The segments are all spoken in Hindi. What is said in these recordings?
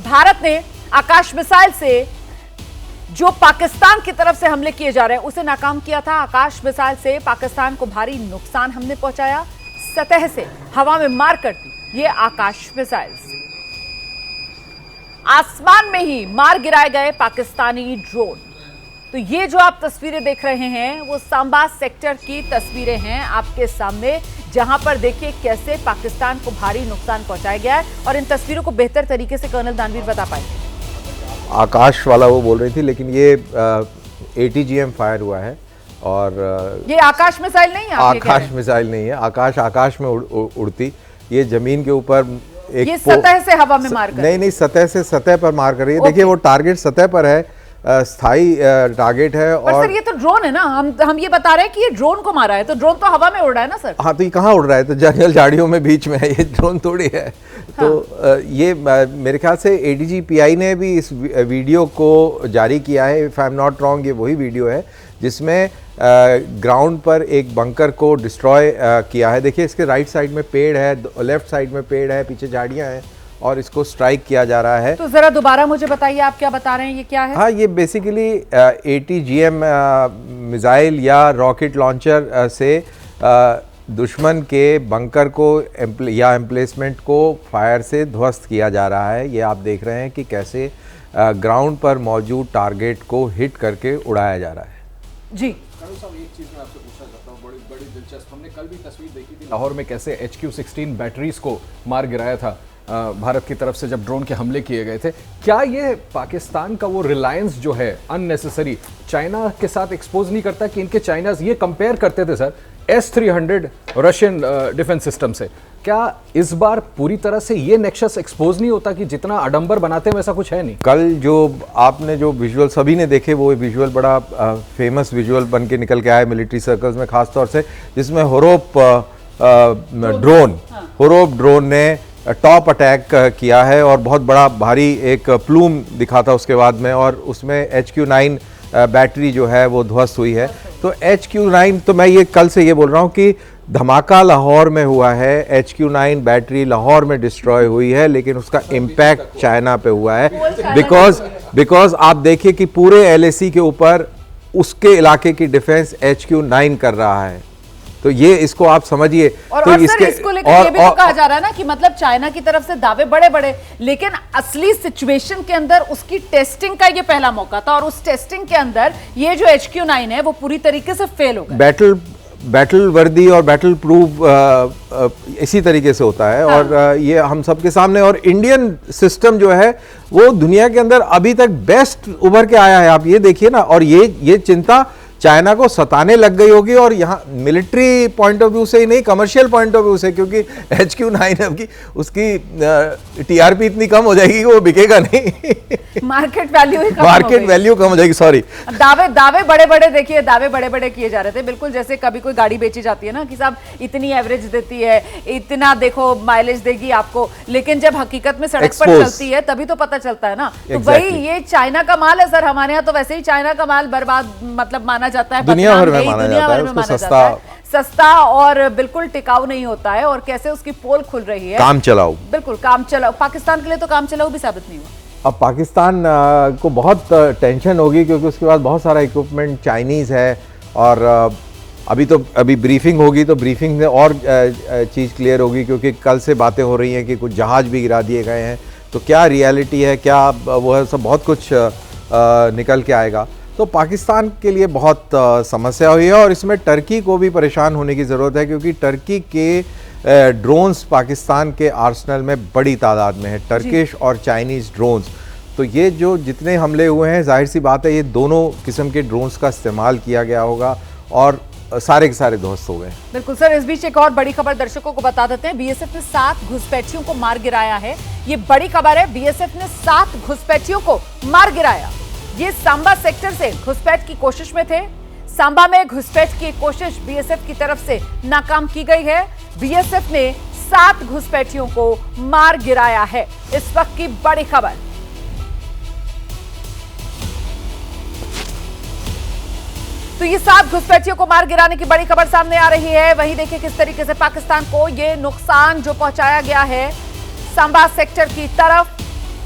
भारत ने आकाश मिसाइल से जो पाकिस्तान की तरफ से हमले किए जा रहे हैं उसे नाकाम किया था। आकाश मिसाइल से पाकिस्तान को भारी नुकसान हमने पहुंचाया, सतह से हवा में मार कर दी ये आकाश मिसाइल्स। आसमान में ही मार गिराए गए पाकिस्तानी ड्रोन। तो ये जो आप तस्वीरें देख रहे हैं वो सांबा सेक्टर की तस्वीरें हैं आपके सामने, जहां पर देखिए कैसे पाकिस्तान को भारी नुकसान पहुंचाया गया है। और इन तस्वीरों को बेहतर तरीके से कर्नल दानवीर बता पाएंगे। आकाश वाला वो बोल रही थी, लेकिन ये ATGM फायर हुआ है और ये आकाश मिसाइल नहीं है। आकाश मिसाइल नहीं है। आकाश में उड़ती, ये जमीन के ऊपर एक ये सतह से हवा में मार कर नहीं, सतह से सतह पर मार कर रही है। देखिए वो टारगेट सतह पर है, स्थायी टारगेट है। और सर ये तो ड्रोन है ना, हम ये बता रहे हैं कि ये ड्रोन को मारा है, तो ड्रोन तो हवा में उड़ रहा है ना सर। हाँ, तो ये कहाँ उड़ रहा है? तो जंगल झाड़ियों में बीच में है, ये ड्रोन थोड़ी है। हाँ। तो ये मेरे ख्याल से ADGPI ने भी इस वीडियो को जारी किया है। If I am not wrong, ये वही वीडियो है जिसमें ग्राउंड पर एक बंकर को डिस्ट्रॉय किया है। देखिए इसके राइट साइड में पेड़ है, लेफ्ट साइड में पेड़ है, पीछे झाड़ियाँ हैं और इसको स्ट्राइक किया जा रहा है। तो जरा दोबारा मुझे बताइए आप क्या बता रहे हैं, ये क्या है? हाँ, ये बेसिकली ATGM मिसाइल या रॉकेट लॉन्चर से दुश्मन के बंकर को या एम्प्लेसमेंट को फायर से ध्वस्त किया जा रहा है। ये आप देख रहे हैं कि कैसे ग्राउंड पर मौजूद टारगेट को हिट करके उड़ाया जा रहा है। जी साहब, एक चीज़ मैं आपसे पूछना चाहता हूँ, बड़ी दिलचस्प। हमने कल भी तस्वीर देखी थी लाहौर में कैसे HQ-16 बैटरीज को मार गिराया था भारत की तरफ से जब ड्रोन के हमले किए गए थे। क्या ये पाकिस्तान का वो रिलायंस जो है अननेसेसरी चाइना के साथ एक्सपोज नहीं करता कि इनके चाइनाज ये कंपेयर करते थे sir S-300 Russian defence system से? क्या इस बार पूरी तरह से ये नेक्सस एक्सपोज नहीं होता कि जितना आडंबर बनाते हैं वैसा कुछ है नहीं? कल जो आपने जो विजुअल सभी ने देखे, वो विजुअल बड़ा फेमस विजुअल बन के निकल के आया मिलिट्री सर्कल्स में, खासतौर से जिसमें होरोप ड्रोन ने टॉप अटैक किया है और बहुत बड़ा भारी एक प्लूम दिखा था उसके बाद में, और उसमें HQ-9 बैटरी जो है वो ध्वस्त हुई है। तो HQ-9, तो मैं ये कल से ये बोल रहा हूँ कि धमाका लाहौर में हुआ है, HQ-9 बैटरी लाहौर में डिस्ट्रॉय हुई है, लेकिन उसका इम्पैक्ट चाइना पे हुआ है। बिकॉज आप देखिए कि पूरे LAC के ऊपर उसके इलाके की डिफेंस HQ-9 कर रहा है। तो ये इसको आप समझिए। तो इसको लेकर ये भी तो कहा जा रहा है ना कि मतलब चाइना की तरफ से दावे बड़े बड़े, लेकिन असली सिचुएशन के अंदर उसकी टेस्टिंग का ये पहला मौका था और उस टेस्टिंग के अंदर ये जो HQ-9 है वो पूरी तरीके से फेल हो गया। बैटल वर्दी और बैटल प्रूफ इसी तरीके से होता है। हाँ। और ये हम सबके सामने, और इंडियन सिस्टम जो है वो दुनिया के अंदर अभी तक बेस्ट उभर के आया है। आप ये देखिए ना, और ये चिंता चाइना को सताने लग गई होगी, और यहाँ मिलिट्री पॉइंट ऑफ व्यू से ही नहीं, कमर्शियल पॉइंट ऑफ व्यू से, क्योंकि HQ-9 की उसकी TRP इतनी कम हो जाएगी कि वो बिकेगा नहीं। मार्केट वैल्यू कम हो जाएगी। सॉरी, दावे बड़े बड़े, देखिए दावे बड़े बड़े किए जा रहे थे। बिल्कुल जैसे कभी कोई गाड़ी बेची जाती है ना कि साहब इतनी एवरेज देती है, इतना देखो माइलेज देगी आपको, लेकिन जब हकीकत में सड़क पर चलती है तभी तो पता चलता है ना। तो वही ये चाइना का माल है सर। हमारे यहाँ तो वैसे ही चाइना का माल बर्बाद मतलब माना जाता है, दुनिया भर में माना जाता है, सस्ता और बिल्कुल टिकाऊ नहीं होता है। और कैसे उसकी पोल खुल रही है, काम चलाओ, बिल्कुल काम चलाओ। पाकिस्तान के लिए तो काम चलाओ भी साबित नहीं हुआ। अब पाकिस्तान को बहुत टेंशन होगी, क्योंकि उसके पास बहुत सारा इक्विपमेंट चाइनीज है। और अभी ब्रीफिंग होगी, तो ब्रीफिंग में और चीज़ क्लियर होगी, क्योंकि कल से बातें हो रही हैं कि कुछ जहाज भी गिरा दिए गए हैं। तो क्या रियलिटी है, क्या वो है, सब बहुत कुछ निकल के आएगा। तो पाकिस्तान के लिए बहुत समस्या हुई है, और इसमें टर्की को भी परेशान होने की ज़रूरत है, क्योंकि टर्की के ड्रोन्स पाकिस्तान के आर्सेनल में बड़ी तादाद में है, टर्किश और चाइनीज़ ड्रोन्स। तो ये जो जितने हमले हुए हैं, जाहिर सी बात है ये दोनों किस्म के ड्रोन्स का इस्तेमाल किया गया होगा, और सारे के सारे ध्वस्त हो गए। बिल्कुल सर, इस बीच एक और बड़ी खबर दर्शकों को बता देते हैं। BSF ने 7 घुसपैठियों को मार गिराया है। ये बड़ी खबर है, BSF ने 7 घुसपैठियों को मार गिराया। ये सांबा सेक्टर से घुसपैठ की कोशिश में थे। सांबा में घुसपैठ की कोशिश BSF की तरफ से नाकाम की गई है। BSF ने 7 घुसपैठियों को मार गिराया है। इस वक्त की बड़ी खबर। तो ये 7 घुसपैठियों को मार गिराने की बड़ी खबर सामने आ रही है। वहीं देखिए किस तरीके से पाकिस्तान को ये नुकसान जो पहुंचाया गया है सांबा सेक्टर की तरफ,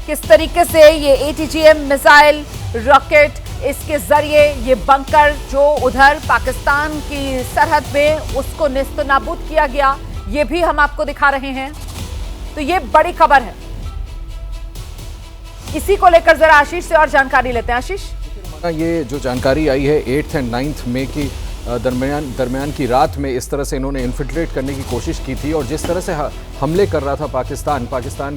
किस तरीके से ये ATGM मिसाइल, रॉकेट, इसके जरिए ये बंकर जो उधर पाकिस्तान की सरहद में उसको नेस्तनाबूद किया गया, ये भी हम आपको दिखा रहे हैं। तो ये बड़ी खबर है। इसी को लेकर जरा आशीष से और जानकारी लेते हैं। आशीष, ये जो जानकारी आई है 8 और 9 मई की दरमियान की रात में इस तरह से इन्होंने इन्फिल्ट्रेट करने की कोशिश की थी और जिस तरह से हमले कर रहा था पाकिस्तान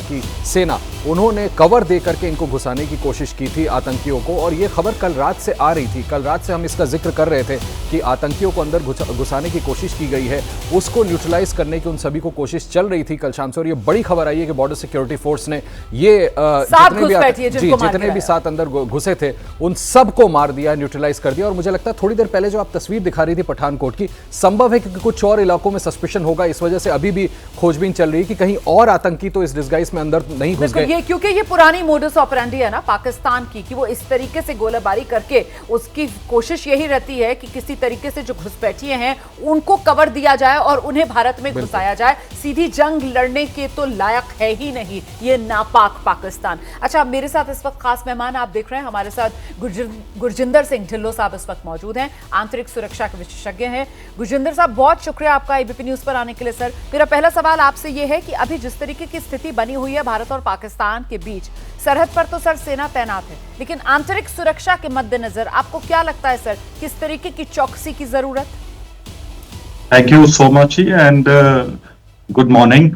की सेना, उन्होंने कवर दे करके इनको घुसाने की कोशिश की थी आतंकियों को। और ये खबर कल रात से आ रही थी, कल रात से हम इसका जिक्र कर रहे थे कि आतंकियों को अंदर घुसाने की कोशिश की गई है, उसको न्यूट्रलाइज करने की उन सभी को कोशिश चल रही थी कल शाम से। और ये बड़ी खबर आई है कि बॉर्डर सिक्योरिटी फोर्स ने ये जितने भी 7 अंदर घुसे थे उन सबको मार दिया, न्यूट्रलाइज कर दिया। और मुझे लगता है थोड़ी देर पहले जो आप तस्वीर दिखा रही थी पठानकोट की, संभव है कि कुछ और इलाकों में सस्पिशन होगा, इस वजह से अभी भी खोजबीन चल रही है कि कहीं और आतंकी तो इस डिस्गाइज में अंदर नहीं घुस गए। क्योंकि ये पुरानी मोडस ऑपरेंडी है ना पाकिस्तान की, कि वो इस तरीके से गोलाबारी करके उसकी कोशिश यही रहती है कि किसी तरीके से जो घुसपैठिए हैं उनको कवर दिया जाए और उन्हें भारत में घुसाया जाए। सीधी जंग लड़ने के तो लायक है ही नहीं ये नापाक पाकिस्तान। अच्छा, मेरे साथ इस वक्त खास मेहमान आप देख रहे हैं, हमारे साथ गुरजिंदर सिंह ढिल्लो साहब इस वक्त मौजूद हैं, आंतरिक सुरक्षा के विशेषज्ञ हैं। गुरजिंदर साहब, बहुत शुक्रिया आपका एबीपी न्यूज पर आने के लिए। सर, मेरा पहला सवाल आपसे यह है कि अभी जिस तरीके की स्थिति बनी हुई है भारत और पाकिस्तान के बीच, सरहद पर तो सर सेना तैनात है, लेकिन आंतरिक सुरक्षा के मद्देनजर आपको क्या लगता है सर, किस तरीके की चौकसी की जरूरत? Thank you so much and good morning.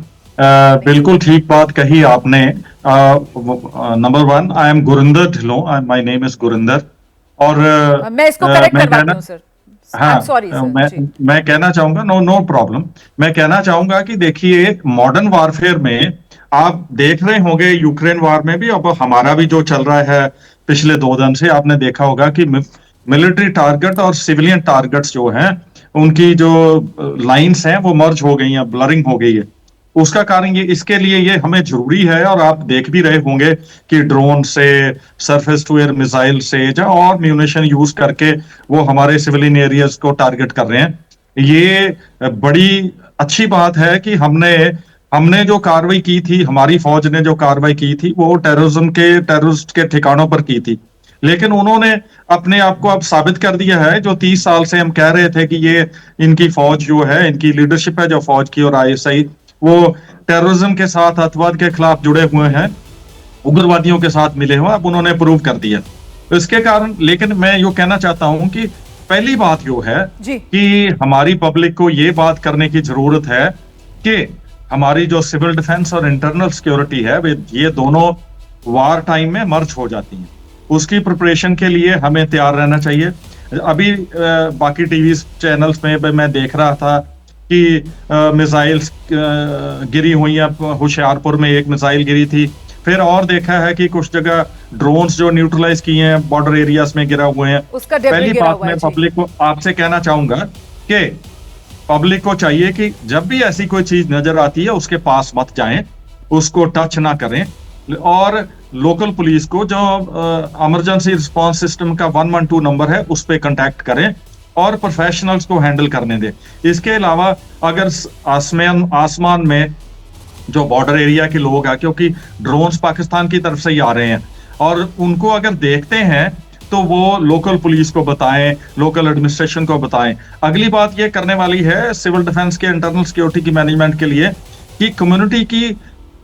बिल्कुल ठीक बात कही आपने। Number 1, I am Gurinder Dhillon, my name is Gurinder. और मैं इसको करेक्ट करवाती हूं सर। हाँ, सॉरी सर, मैं कहना चाहूंगा, नो प्रॉब्लम, मैं कहना चाहूंगा कि देखिए मॉडर्न वारफेयर में आप देख रहे होंगे, यूक्रेन वार में भी, अब हमारा भी जो चल रहा है पिछले 2 दिन से, आपने देखा होगा कि मिलिट्री टारगेट और सिविलियन टारगेट्स जो हैं उनकी जो लाइंस हैं वो मर्ज हो गई हैं, ब्लरिंग हो गई है। उसका कारण ये, इसके लिए ये हमें जरूरी है, और आप देख भी रहे होंगे कि ड्रोन से, सरफेस टू एयर मिसाइल से और म्यूनिशन यूज करके वो हमारे सिविलियन एरियाज को टारगेट कर रहे हैं। ये बड़ी अच्छी बात है कि हमने जो कार्रवाई की थी, हमारी फौज ने जो कार्रवाई की थी वो टेररिस्ट के ठिकानों पर की थी, लेकिन उन्होंने अपने आप को अब साबित कर दिया है। जो 30 साल से हम कह रहे थे कि ये इनकी फौज जो है, इनकी लीडरशिप है जो फौज की और ISI, वो टेररिज्म के साथ, अतवाद के खिलाफ जुड़े हुए हैं, उग्रवादियों के साथ मिले हुए, अब उन्होंने प्रूव कर दिया इसके कारण। लेकिन मैं यो कहना चाहता हूं कि पहली बात यो है कि हमारी पब्लिक को ये बात करने की जरूरत है कि हमारी जो सिविल डिफेंस और इंटरनल सिक्योरिटी है, ये दोनों वार टाइम में मर्ज हो जाती हैं। उसकी प्रिपरेशन के लिए हमें तैयार रहना चाहिए। अभी बाकी टीवी चैनल्स में मैं देख रहा था कि मिसाइल्स गिरी हुई हैं, होशियारपुर में एक मिसाइल गिरी थी, फिर और देखा है कि कुछ जगह ड्रोन्स जो न्यूट्रलाइज किए हैं बॉर्डर एरियाज में गिरा हुए हैं। पहली बात मैं पब्लिक को आपसे कहना चाहूंगा कि पब्लिक को चाहिए कि जब भी ऐसी कोई चीज नजर आती है उसके पास मत जाएं, उसको टच ना करें, और लोकल पुलिस को जो इमरजेंसी रिस्पांस सिस्टम का 112 नंबर है उस पर कांटेक्ट करें और प्रोफेशनल्स को हैंडल करने दें। इसके अलावा अगर आसमान में जो बॉर्डर एरिया के लोग हैं, क्योंकि ड्रोन्स पाकिस्तान की तरफ से ही आ रहे हैं, और उनको अगर देखते हैं तो वो लोकल पुलिस को बताएं, लोकल एडमिनिस्ट्रेशन को बताएं। अगली बात ये करने वाली है सिविल डिफेंस के, इंटरनल सिक्योरिटी की मैनेजमेंट के लिए, कि कम्युनिटी की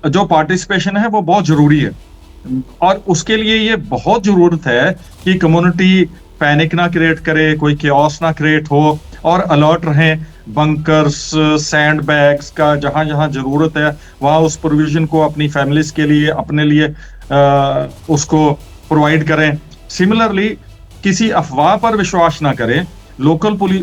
जो पार्टिसिपेशन है वो बहुत जरूरी है, और उसके लिए ये बहुत जरूरत है कि कम्युनिटी पैनिक ना क्रिएट करे, कोई केओस ना क्रिएट हो, और अलर्ट रहें। बंकर्स, सैंड बैग्स का जहां जहां जरूरत है वहां उस प्रोविजन को अपनी फैमिलीज के लिए, अपने लिए उसको प्रोवाइड करें। सिमिलरली किसी अफवाह पर विश्वास ना करें। Local police,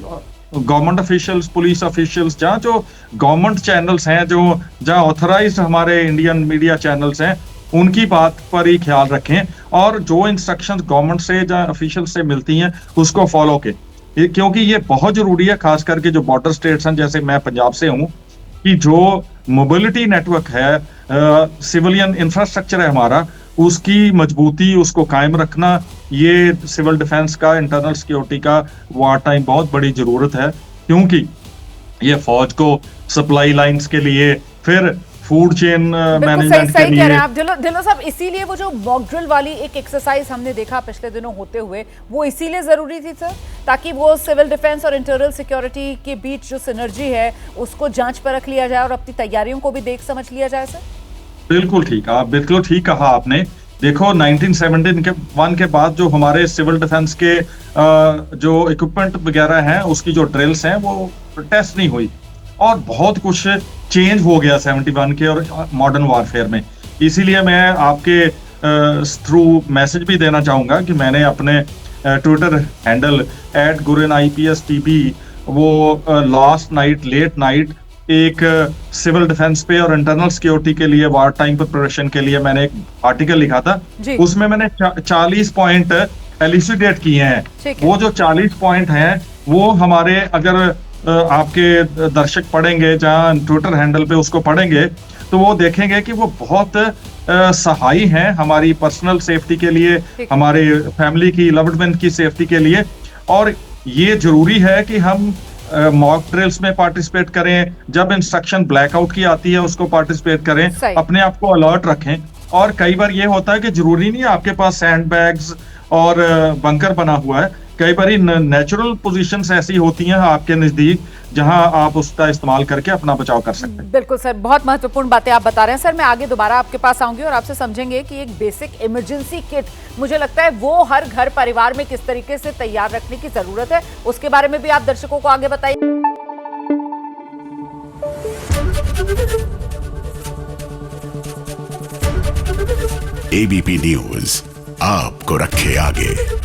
government officials, police officials, जहाँ जो गवर्नमेंट चैनल्स हैं, जो जहाँ ऑथराइज्ड हमारे इंडियन मीडिया चैनल्स हैं, उनकी बात पर ही ख्याल रखें, और जो इंस्ट्रक्शंस गवर्नमेंट से या ऑफिशियल से मिलती हैं उसको फॉलो करें, क्योंकि ये बहुत जरूरी है, खास करके जो बॉर्डर स्टेट्स हैं, जैसे मैं पंजाब से हूँ, कि जो मोबिलिटी नेटवर्क है, सिविलियन इंफ्रास्ट्रक्चर है हमारा, उसकी मजबूती, उसको कायम रखना, ये सिविल डिफेंस का, इंटरनल सिक्योरिटी का वार टाइम बहुत बड़ी जरूरत है, क्योंकि ये फौज को सप्लाई लाइंस के लिए, फिर फूड चेन बिल्कुल सही मैनेजमेंट के सही कह रहे लिए। हैं आप ढिल्लों साहब। इसीलिए वो जो मॉक ड्रिल वाली एक एक्सरसाइज हमने देखा पिछले दिनों होते हुए, वो इसीलिए जरूरी थी सर, ताकि वो सिविल डिफेंस और इंटरनल सिक्योरिटी के बीच जो सिनर्जी है उसको जांच परख लिया जाए और अपनी तैयारियों को भी देख समझ लिया जाए सर। बिल्कुल ठीक, आप बिल्कुल ठीक कहा आपने। देखो 1971 के बाद जो हमारे सिविल डिफेंस के जो इक्विपमेंट वगैरह हैं, उसकी जो ड्रिल्स हैं वो टेस्ट नहीं हुई और बहुत कुछ चेंज हो गया 71 के और मॉडर्न वॉरफेयर में। इसीलिए मैं आपके थ्रू मैसेज भी देना चाहूंगा कि मैंने अपने ट्विटर हैंडल @GurenIPSTP वो लास्ट नाइट लेट नाइट एक सिविल डिफेंस पे और इंटरनल सिक्योरिटी के लिए वार टाइम प्रिपरेशन के लिए मैंने एक आर्टिकल लिखा था। उसमें मैंने 40 पॉइंट एलिसिडेट किए हैं। वो जो 40 पॉइंट हैं वो हमारे, अगर आपके दर्शक पढ़ेंगे, जहां ट्विटर हैंडल पे उसको पढ़ेंगे, तो वो देखेंगे कि वो बहुत सहाई हैं हमारी पर्सनल सेफ्टी के लिए, हमारे फैमिली की, लव्ड वन की सेफ्टी के लिए। और ये जरूरी है कि हम मॉक ड्रिल्स में पार्टिसिपेट करें, जब इंस्ट्रक्शन ब्लैकआउट की आती है उसको पार्टिसिपेट करें, अपने आप को अलर्ट रखें। और कई बार ये होता है कि जरूरी नहीं आपके पास सैंड बैग्स और बंकर बना हुआ है, कई बार नेचुरल पोजीशंस ऐसी होती हैं आपके नजदीक जहां आप उसका इस्तेमाल करके अपना बचाव कर सकते हैं। बिल्कुल सर, बहुत महत्वपूर्ण बातें आप बता रहे हैं सर। मैं आगे दोबारा आपके पास आऊंगी और आपसे समझेंगे कि एक बेसिक इमरजेंसी किट, मुझे लगता है वो हर घर परिवार में किस तरीके से तैयार रखने की जरूरत है, उसके बारे में भी आप दर्शकों को आगे बताइए। एबीपी न्यूज आपको रखे आगे।